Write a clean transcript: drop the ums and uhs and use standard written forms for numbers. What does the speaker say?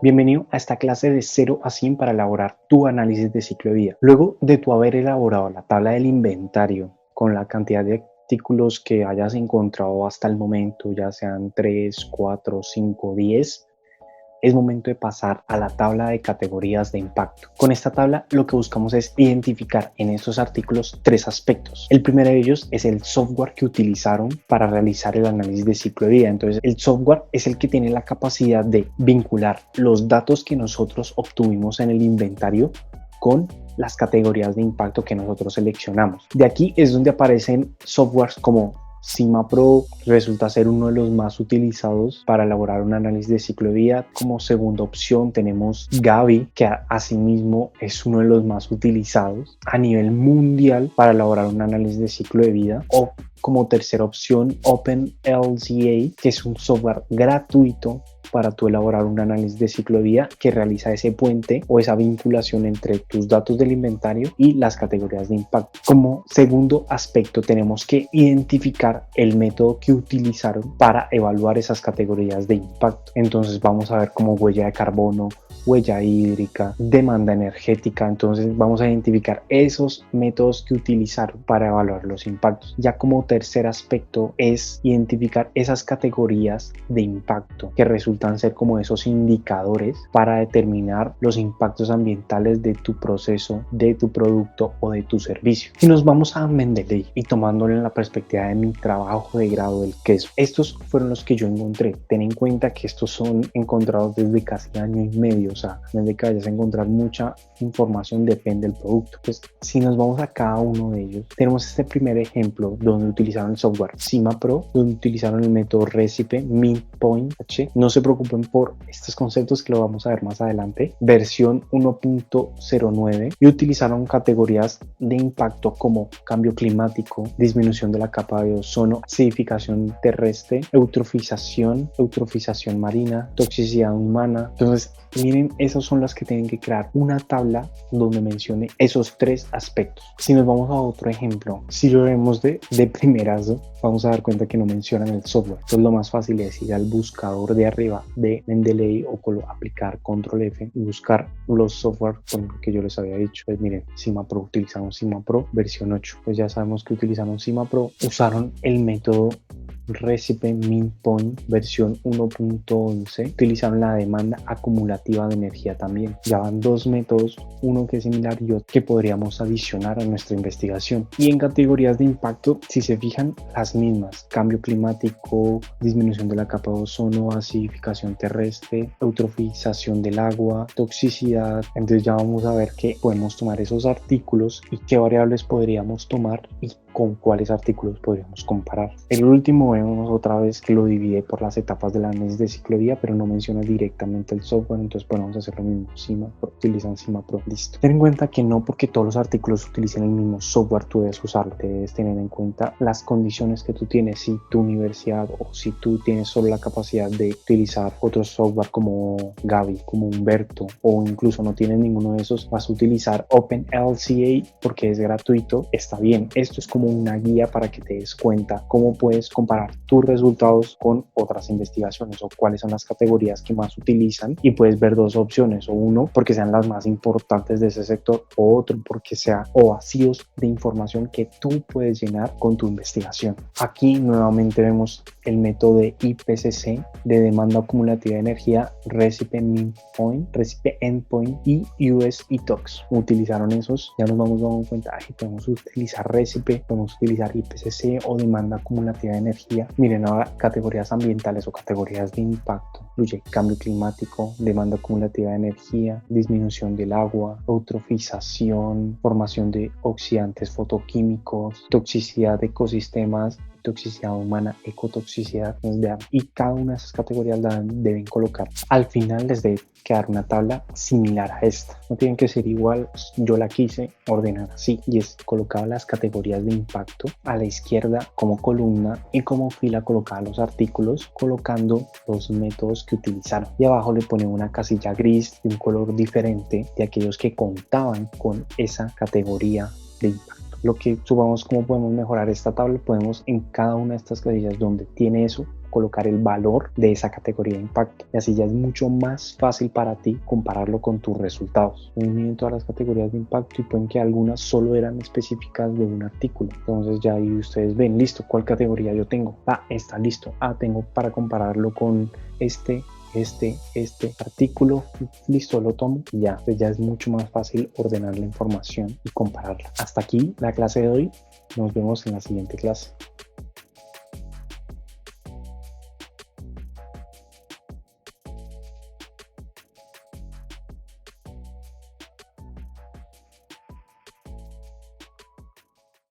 Bienvenido a esta clase de 0 a 100 para elaborar tu análisis de ciclo de vida. Luego de tu haber elaborado la tabla del inventario con la cantidad de artículos que hayas encontrado hasta el momento, ya sean 3, 4, 5, 10, es momento de pasar a la tabla de categorías de impacto. Con esta tabla lo que buscamos es identificar en estos artículos 3 aspectos. El primero de ellos es el software que utilizaron para realizar el análisis de ciclo de vida. Entonces, el software es el que tiene la capacidad de vincular los datos que nosotros obtuvimos en el inventario con las categorías de impacto que nosotros seleccionamos. De aquí es donde aparecen softwares como CIMAPRO, resulta ser uno de los más utilizados para elaborar un análisis de ciclo de vida. Como segunda opción tenemos Gavi, que asimismo es uno de los más utilizados a nivel mundial para elaborar un análisis de ciclo de vida. O como tercera opción, OpenLCA, que es un software gratuito para tú elaborar un análisis de ciclo de vida que realiza ese puente o esa vinculación entre tus datos del inventario y las categorías de impacto. Como segundo aspecto tenemos que identificar el método que utilizaron para evaluar esas categorías de impacto. Entonces vamos a ver como huella de carbono, huella hídrica, demanda energética. Entonces vamos a identificar esos métodos que utilizaron para evaluar los impactos. Ya como tercer aspecto es identificar esas categorías de impacto que resultan ser como esos indicadores para determinar los impactos ambientales de tu proceso, de tu producto o de tu servicio. Y nos vamos a Mendeley y tomándolo en la perspectiva de mi trabajo de grado del queso. Estos fueron los que yo encontré. Ten en cuenta que estos son encontrados desde casi año y medio, o sea, desde que vayas a encontrar mucha información depende del producto. Pues si nos vamos a cada uno de ellos, tenemos este primer ejemplo donde utilizaron el software CIMAPRO, donde utilizaron el método Recipe, Midpoint H. No se preocupen por estos conceptos que lo vamos a ver más adelante. Versión 1.09 y utilizaron categorías de impacto como cambio climático, disminución de la capa de ozono, acidificación terrestre, eutrofización marina, toxicidad humana. Entonces, miren, esas son las que tienen que crear una tabla donde mencione esos 3 aspectos. Si nos vamos a otro ejemplo, si lo vemos de primerazo, vamos a dar cuenta que no mencionan el software. Entonces lo más fácil es ir al buscador de arriba de Mendeley o aplicar control F y buscar los software que yo les había dicho. Pues miren, CIMAPRO, utilizaron CIMAPRO versión 8. Pues ya sabemos que utilizaron CIMAPRO, usaron el método Recipe Midpoint versión 1.11, utilizaron la demanda acumulativa de energía también. Ya van 2 métodos, uno que es similar y otro que podríamos adicionar a nuestra investigación. Y en categorías de impacto, si se fijan, las mismas: cambio climático, disminución de la capa de ozono, acidificación terrestre, eutrofización del agua, toxicidad. Entonces ya vamos a ver que podemos tomar esos artículos y qué variables podríamos tomar y con cuáles artículos podríamos comparar. El último vemos otra vez que lo divide por las etapas del análisis de ciclo de vida, pero no menciona directamente el software, entonces podemos hacer lo mismo. CIMAPRO, utilizan CIMAPRO, listo. Ten en cuenta que no porque todos los artículos utilicen el mismo software tú debes usarlo, debes tener en cuenta las condiciones que tú tienes. Si tu universidad o si tú tienes solo la capacidad de utilizar otro software como Gavi, como Humberto, o incluso no tienes ninguno de esos, vas a utilizar OpenLCA porque es gratuito, está bien. Esto es como una guía para que te des cuenta cómo puedes comparar tus resultados con otras investigaciones o cuáles son las categorías que más utilizan, y puedes ver 2 opciones: o uno porque sean las más importantes de ese sector, o otro porque sea o vacíos de información que tú puedes llenar con tu investigación. Aquí nuevamente vemos el método de IPCC de demanda acumulativa de energía, Recipe Midpoint, Recipe Endpoint y US ETOX. Utilizaron esos, ya nos vamos dando cuenta que podemos utilizar Recipe, podemos utilizar IPCC o demanda acumulativa de energía. Miren ahora categorías ambientales o categorías de impacto. Incluye cambio climático, demanda acumulativa de energía, disminución del agua, eutrofización, formación de oxidantes fotoquímicos, toxicidad de ecosistemas, toxicidad humana, ecotoxicidad, y cada una de esas categorías la deben colocar. Al final les debe quedar una tabla similar a esta, no tienen que ser igual. Yo la quise ordenar así y es colocaba las categorías de impacto a la izquierda como columna y como fila colocaba los artículos colocando los métodos que utilizaron, y abajo le pone una casilla gris de un color diferente de aquellos que contaban con esa categoría de impacto. Lo que subamos, cómo podemos mejorar esta tabla, podemos en cada una de estas casillas donde tiene eso colocar el valor de esa categoría de impacto, y así ya es mucho más fácil para ti compararlo con tus resultados. Yo miden todas las categorías de impacto y pueden que algunas solo eran específicas de un artículo. Entonces ya ahí ustedes ven, listo, ¿cuál categoría yo tengo? Está listo. Tengo para compararlo con este artículo, listo, lo tomo y ya, pues ya es mucho más fácil ordenar la información y compararla. Hasta aquí la clase de hoy. Nos vemos en la siguiente clase.